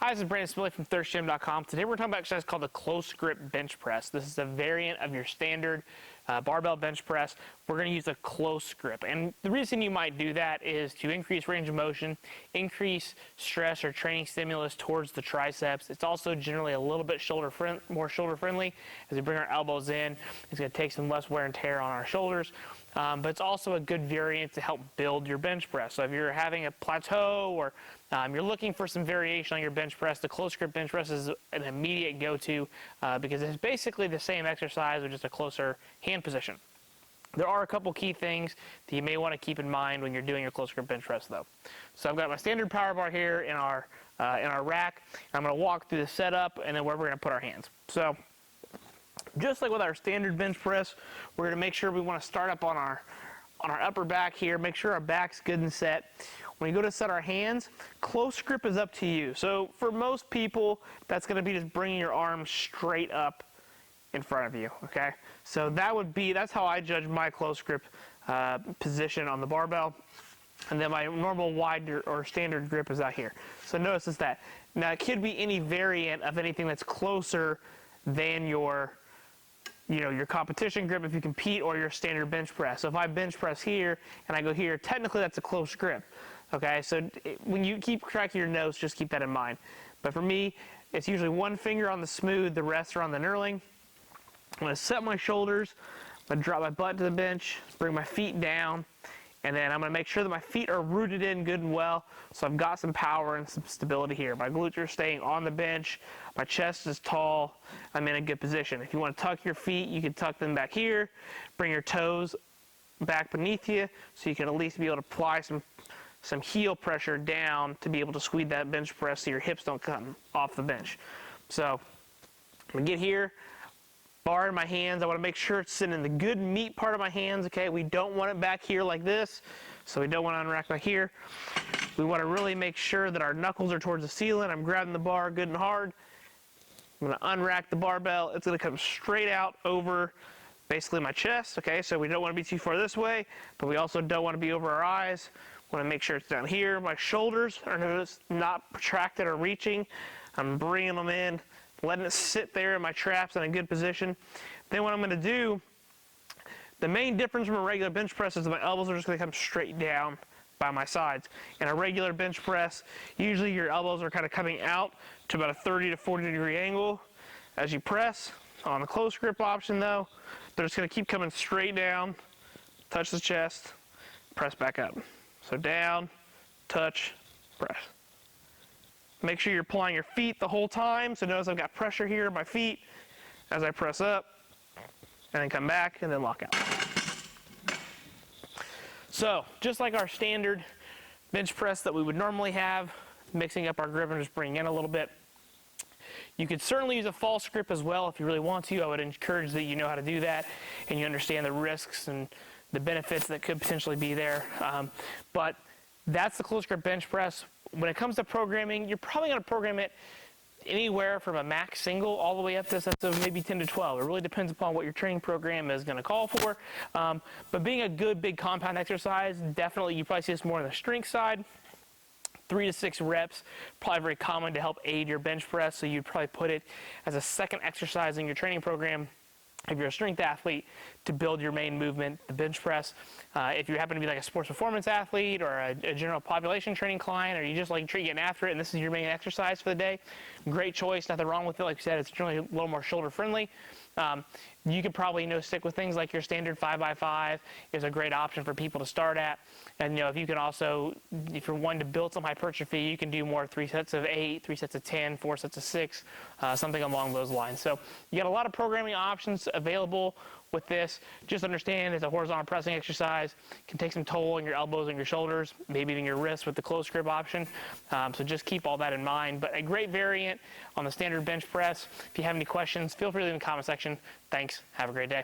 Hi, this is Brandon Smiley from thirstgym.com. Today we're talking about an exercise called the close grip bench press. This is a variant of your standard barbell bench press. We're going to use a close grip. And the reason you might do that is to increase range of motion, increase stress or training stimulus towards the triceps. It's also generally a little bit more shoulder friendly. As we bring our elbows in, it's going to take some less wear and tear on our shoulders. But it's also a good variant to help build your bench press. So if you're having a plateau or you're looking for some variation on your bench press, the close grip bench press is an immediate go-to because it's basically the same exercise with just a closer hand position. There are a couple key things that you may want to keep in mind when you're doing your close grip bench press though. So I've got my standard power bar here in our rack. I'm going to walk through the setup and then where we're going to put our hands. So just like with our standard bench press, we're going to make sure we want to start up on our upper back here, make sure our back's good and set. When you go to set our hands, close grip is up to you. So for most people, that's going to be just bringing your arms straight up in front of you, okay? So that's how I judge my close grip position on the barbell. And then my normal wide or standard grip is out here. So notice it's that. Now it could be any variant of anything that's closer than your competition grip if you compete, or your standard bench press. So if I bench press here and I go here, technically that's a close grip. Okay, so when you keep track of your notes, just keep that in mind. But for me, it's usually one finger on the smooth, the rest are on the knurling. I'm going to set my shoulders, I'm going to drop my butt to the bench, bring my feet down, and then I'm going to make sure that my feet are rooted in good and well, so I've got some power and some stability here. My glutes are staying on the bench, my chest is tall, I'm in a good position. If you want to tuck your feet, you can tuck them back here, bring your toes back beneath you, so you can at least be able to apply some heel pressure down to be able to squeeze that bench press so your hips don't come off the bench. So I'm going to get here, bar in my hands. I want to make sure it's sitting in the good meat part of my hands, okay? We don't want it back here like this, so we don't want to unrack back here. We want to really make sure that our knuckles are towards the ceiling. I'm grabbing the bar good and hard. I'm going to unrack the barbell. It's going to come straight out over basically my chest, okay? So we don't want to be too far this way, but we also don't want to be over our eyes. Want to make sure it's down here. My shoulders are not protracted or reaching. I'm bringing them in, letting it sit there in my traps in a good position. Then what I'm going to do, the main difference from a regular bench press is that my elbows are just going to come straight down by my sides. In a regular bench press, usually your elbows are kind of coming out to about a 30 to 40 degree angle as you press. On the close grip option though, they're just going to keep coming straight down, touch the chest, press back up. So down, touch, press. Make sure you're applying your feet the whole time. So notice I've got pressure here in my feet as I press up, and then come back and then lock out. So just like our standard bench press that we would normally have, mixing up our grip and just bringing in a little bit. You could certainly use a false grip as well if you really want to. I would encourage that you know how to do that and you understand the risks and the benefits that could potentially be there. But that's the close grip bench press. When it comes to programming, you're probably going to program it anywhere from a max single all the way up to sets of maybe 10 to 12. It really depends upon what your training program is going to call for. But being a good big compound exercise, definitely you probably see this more on the strength side. 3 to 6 reps, probably very common to help aid your bench press. So you'd probably put it as a second exercise in your training program if you're a strength athlete to build your main movement, the bench press. If you happen to be like a sports performance athlete or a general population training client, or you just like getting after it and this is your main exercise for the day, great choice, nothing wrong with it. Like you said, it's generally a little more shoulder friendly. You could probably stick with things like your standard 5x5 is a great option for people to start at. And if you can also, if you're wanting to build some hypertrophy, you can do more 3 sets of 8, 3 sets of 10, 4 sets of 6, something along those lines. So you got a lot of programming options available with this. Just understand it's a horizontal pressing exercise. It can take some toll on your elbows and your shoulders, maybe even your wrists with the close grip option. So just keep all that in mind. But a great variant on the standard bench press. If you have any questions, feel free to leave in the comment section. Thanks. Have a great day.